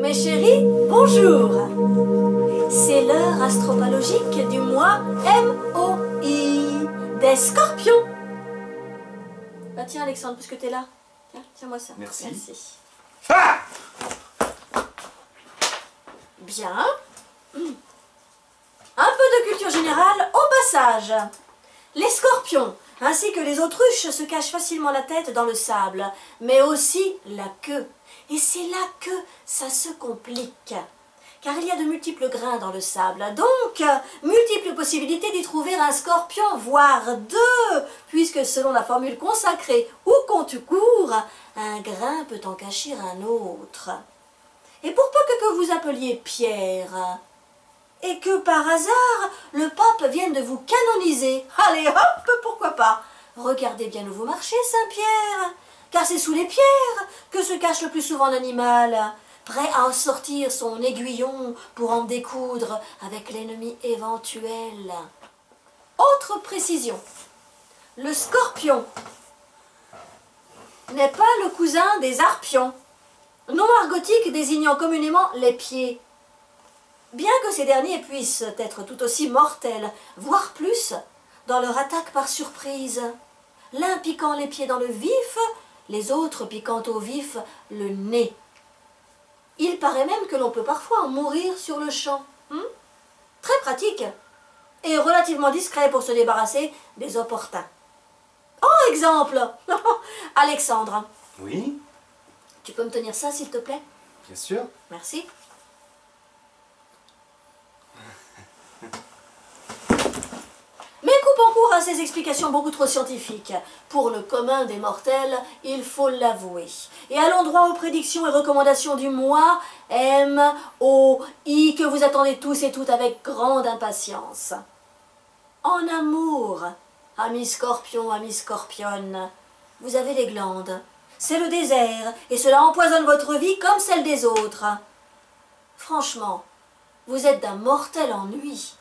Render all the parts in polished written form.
Mes chéris, bonjour. C'est l'heure astropalogique du mois MOI des Scorpions. Bah tiens Alexandre, puisque t'es là, tiens-moi ça. Merci. Merci. Ah! Bien. Un peu de culture générale au passage. Les scorpions, ainsi que les autruches, se cachent facilement la tête dans le sable, mais aussi la queue. Et c'est là que ça se complique. Car il y a de multiples grains dans le sable, donc multiples possibilités d'y trouver un scorpion, voire deux, puisque selon la formule consacrée ou compte court, un grain peut en cacher un autre. Et pour peu que vous appeliez Pierre, et que par hasard le pape vienne de vous canoniser, allez hop, pourquoi pas? Regardez bien où vous marchez, Saint-Pierre, car c'est sous les pierres que se cache le plus souvent l'animal, prêt à en sortir son aiguillon pour en découdre avec l'ennemi éventuel. Autre précision, le scorpion n'est pas le cousin des harpions, nom argotique désignant communément les pieds. Bien que ces derniers puissent être tout aussi mortels, voire plus, dans leur attaque par surprise, l'un piquant les pieds dans le vif, les autres piquant au vif le nez. Il paraît même que l'on peut parfois en mourir sur le champ. Très pratique et relativement discret pour se débarrasser des opportuns. En exemple, Alexandre. Oui, Tu peux me tenir ça, s'il te plaît? bien sûr. Merci. Mais coupons court à ces explications beaucoup trop scientifiques. Pour le commun des mortels, il faut l'avouer. Et allons droit aux prédictions et recommandations du mois MOI que vous attendez tous et toutes avec grande impatience. En amour, amis scorpions, amis scorpionnes, vous avez les glandes. C'est le désert et cela empoisonne votre vie comme celle des autres. Franchement, vous êtes d'un mortel ennui.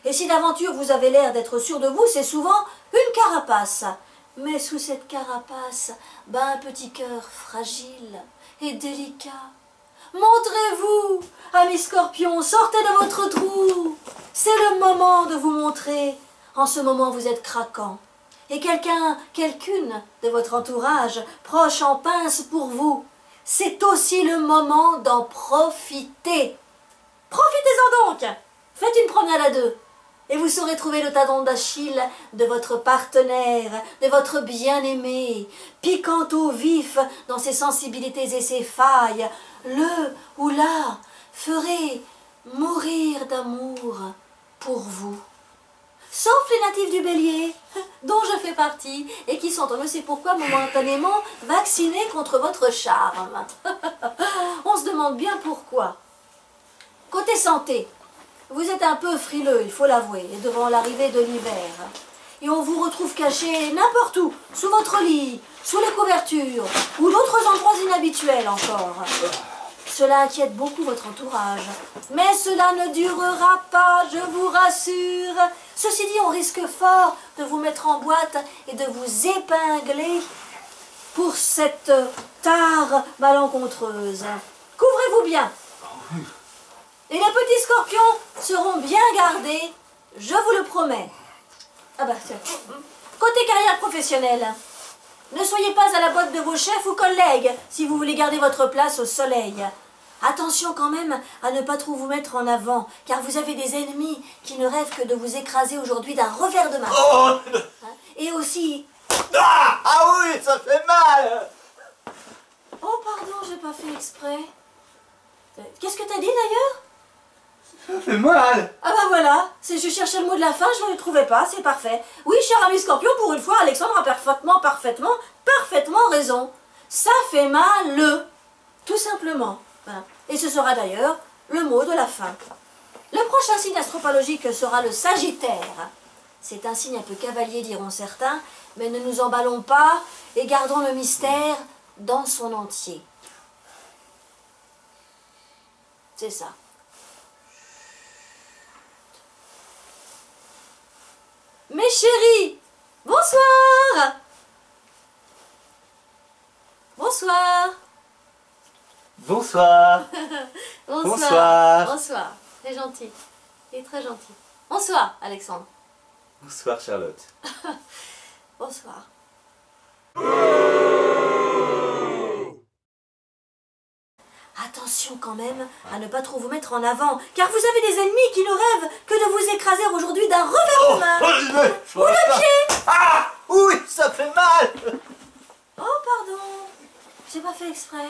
Et si d'aventure vous avez l'air d'être sûr de vous, c'est souvent une carapace. Mais sous cette carapace bat un petit cœur fragile et délicat. Montrez-vous, amis scorpions, sortez de votre trou. C'est le moment de vous montrer. En ce moment, vous êtes craquant. Et quelqu'une de votre entourage, proche en pince pour vous, c'est aussi le moment d'en profiter. Profitez-en donc. Faites une promenade à deux. Et vous saurez trouver le talon d'Achille de votre partenaire, de votre bien-aimé, piquant au vif dans ses sensibilités et ses failles, le ou la ferait mourir d'amour pour vous. Sauf les natifs du Bélier, dont je fais partie, et qui sont, on ne sait pourquoi, momentanément vaccinés contre votre charme. On se demande bien pourquoi. Côté santé, vous êtes un peu frileux, il faut l'avouer, devant l'arrivée de l'hiver. Et on vous retrouve caché n'importe où, sous votre lit, sous les couvertures, ou d'autres endroits inhabituels encore. Cela inquiète beaucoup votre entourage. Mais cela ne durera pas, je vous rassure. Ceci dit, on risque fort de vous mettre en boîte et de vous épingler pour cette tare malencontreuse. Couvrez-vous bien. Et les petits scorpions seront bien gardés, je vous le promets. Ah bah tiens. Côté carrière professionnelle, ne soyez pas à la botte de vos chefs ou collègues si vous voulez garder votre place au soleil. Attention quand même à ne pas trop vous mettre en avant, car vous avez des ennemis qui ne rêvent que de vous écraser aujourd'hui d'un revers de main. Oh! Et aussi... Ah oui, ça fait mal! Oh pardon, j'ai pas fait exprès. Qu'est-ce que t'as dit d'ailleurs? Ça fait mal! Ah bah voilà, je cherchais le mot de la fin, je ne le trouvais pas, c'est parfait. Oui, cher ami Scorpion, pour une fois, Alexandre a parfaitement raison. Ça fait mal, tout simplement. Voilà. Et ce sera d'ailleurs le mot de la fin. Le prochain signe astropalogique sera le Sagittaire. C'est un signe un peu cavalier, diront certains, mais ne nous emballons pas et gardons le mystère dans son entier. C'est ça. Mes chéris, bonsoir. Bonsoir. Bonsoir. Bonsoir. Bonsoir. C'est gentil. Il est très gentil. Bonsoir, Alexandre. Bonsoir Charlotte. Bonsoir. Attention quand même à ne pas trop vous mettre en avant, car vous avez des ennemis qui ne rêvent que de vous écraser aujourd'hui d'un revers de main. Ou de pied. Ah oui, ça fait mal. Oh, pardon. J'ai pas fait exprès.